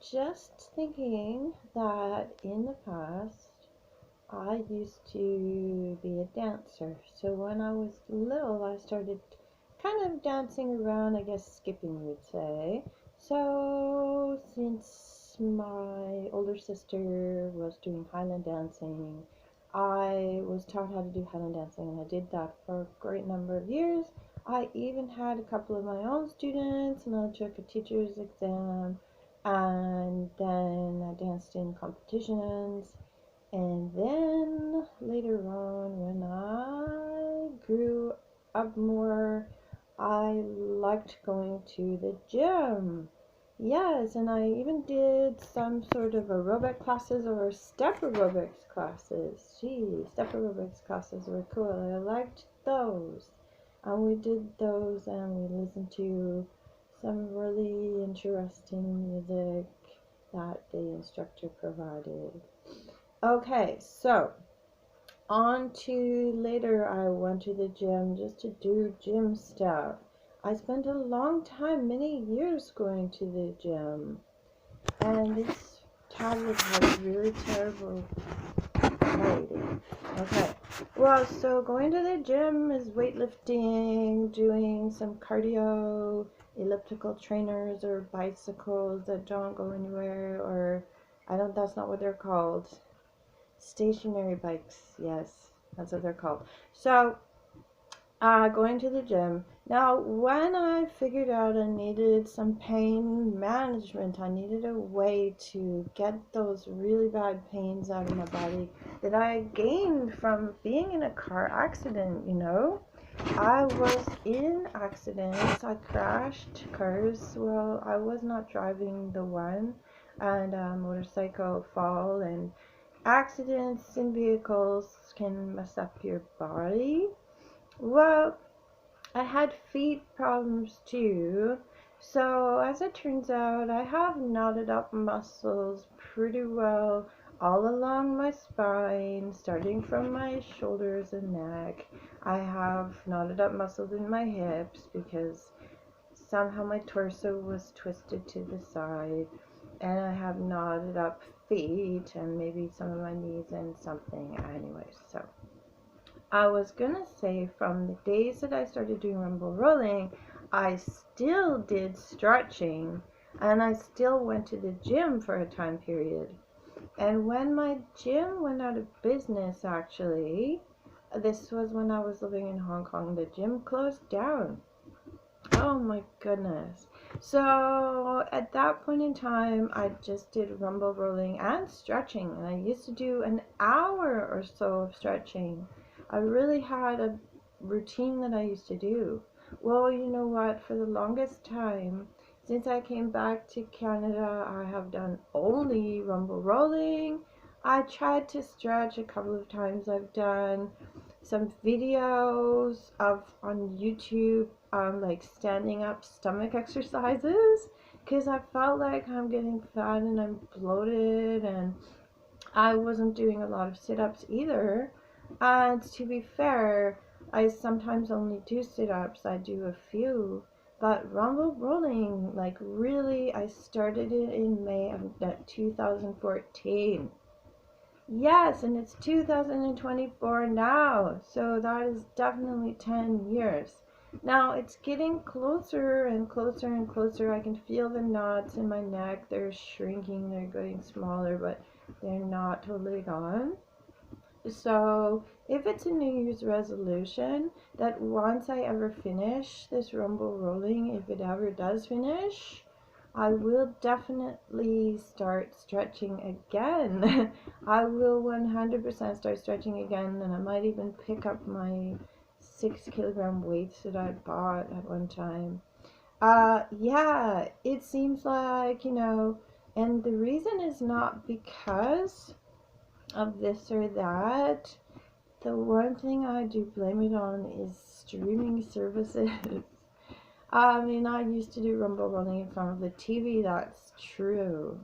Just thinking that in the past, I used to be a dancer. So when I was little, I started kind of dancing around, I guess skipping, you would say. So since my older sister was doing Highland dancing, I was taught how to do Highland dancing, and I did that for a great number of years. I even had a couple of my own students, and I took a teacher's exam, and then I danced in competitions. And then later on, when I grew up more, I liked going to the gym. Yes, and I even did some sort of aerobic classes or step aerobics classes. Gee, step aerobics classes were cool. I liked those. And we did those and we listened to some really interesting music that the instructor provided. Okay, so on to later, I went to the gym just to do gym stuff. I spent a long time, many years going to the gym, and this tablet has really terrible quality. Okay, well, so going to the gym is weightlifting, doing some cardio, elliptical trainers or bicycles that don't go anywhere, or I don't, that's not what they're called. Stationary bikes, yes, that's what they're called. So, going to the gym. Now, when I figured out I needed some pain management, I needed a way to get those really bad pains out of my body that I gained from being in a car accident. I was in accidents. I crashed cars. Well, I was not driving the one, and a motorcycle fall, and accidents in vehicles can mess up your body. Well, I had feet problems too. So, as it turns out, I have knotted up muscles pretty well all along my spine, starting from my shoulders and neck. I have knotted up muscles in my hips because somehow my torso was twisted to the side, and I have knotted up feet and maybe some of my knees and something. Anyways, so I was gonna say from the days that I started doing rumble rolling, I still did stretching and I still went to the gym for a time period. And when my gym went out of business, actually, this was when I was living in Hong Kong, the gym closed down. Oh my goodness. So at that point in time, I just did rumble rolling and stretching, and I used to do an hour or so of stretching. I really had a routine that I used to do. Well, you know what? For the longest time, since I came back to Canada, I have done only rumble rolling. I tried to stretch a couple of times. I've done some videos of on YouTube, like standing up stomach exercises, because I felt like I'm getting fat and I'm bloated, and I wasn't doing a lot of sit-ups either. And to be fair, I sometimes only do sit-ups. I do a few. But rumble rolling, like really, I started it in May of 2014. Yes, and it's 2024 now, so that is definitely 10 years. Now it's getting closer and closer and closer. I can feel the knots in my neck. They're shrinking, they're getting smaller, but they're not totally gone. So, if it's a New Year's resolution that once I ever finish this rumble rolling, if it ever does finish, I will definitely start stretching again. I will 100% start stretching again, and I might even pick up my 6 kilogram weights that I bought at one time. Yeah, it seems like, and the reason is not because of this or that. The one thing I do blame it on is streaming services. I mean, I used to do rumble running in front of the TV, that's true.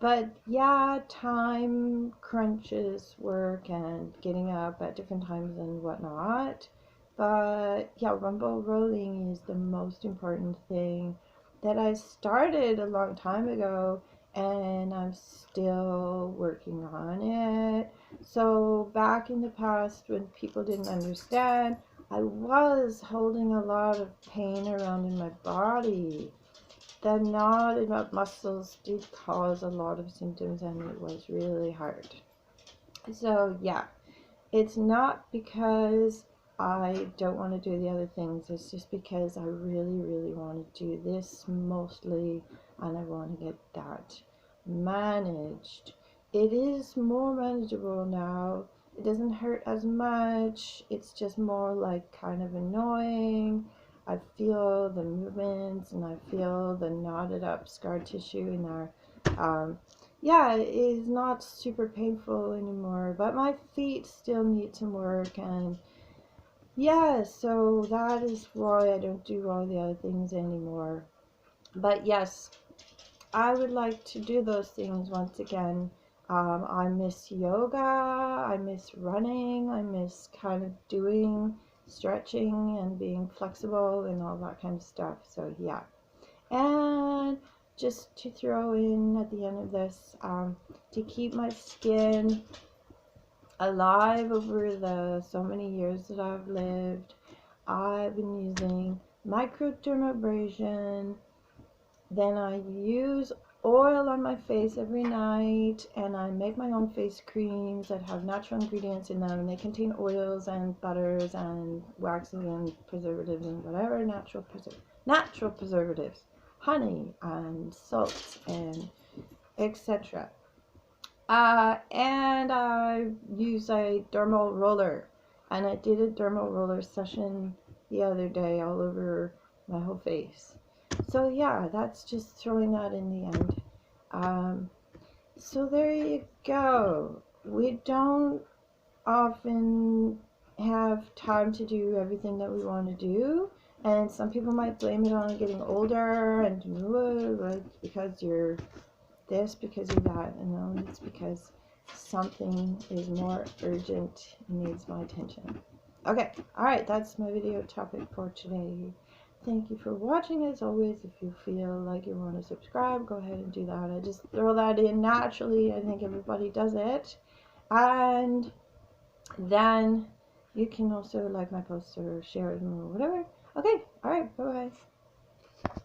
But yeah, time crunches work and getting up at different times and whatnot. But yeah, rumble rolling is the most important thing that I started a long time ago. and I'm still working on it. So back in the past when people didn't understand, I was holding a lot of pain around in my body. The knotted up muscles did cause a lot of symptoms, and it was really hard. So yeah, it's not because I don't want to do the other things. It's just because I really want to do this mostly, and I want to get that managed. It is more manageable now. It doesn't hurt as much. It's just more like kind of annoying. I feel the movements and I feel the knotted up scar tissue in our yeah, it is not super painful anymore, but my feet still need some work, and yeah, so that is why I don't do all the other things anymore. But yes, I would like to do those things once again. I miss yoga, I miss running, I miss kind of doing stretching and being flexible and all that kind of stuff. So yeah. And just to throw in at the end of this, to keep my skin alive over the so many years that I've lived, I've been using microdermabrasion. Then I use oil on my face every night, and I make my own face creams that have natural ingredients in them, and they contain oils and butters and waxes and preservatives and whatever natural preservatives, honey and salt and etc. And I use a dermal roller, and I did a dermal roller session the other day all over my whole face. So yeah, that's just throwing that in the end. So there you go. We don't often have time to do everything that we want to do, and some people might blame it on getting older and because you're this, because you're that, and no, it's because something is more urgent and needs my attention. Okay, alright, that's my video topic for today. Thank you for watching. As always, if you feel like you want to subscribe, go ahead and do that. I just throw that in naturally. I think everybody does it. And then you can also like my posts or share them or whatever. Okay, alright, bye-bye.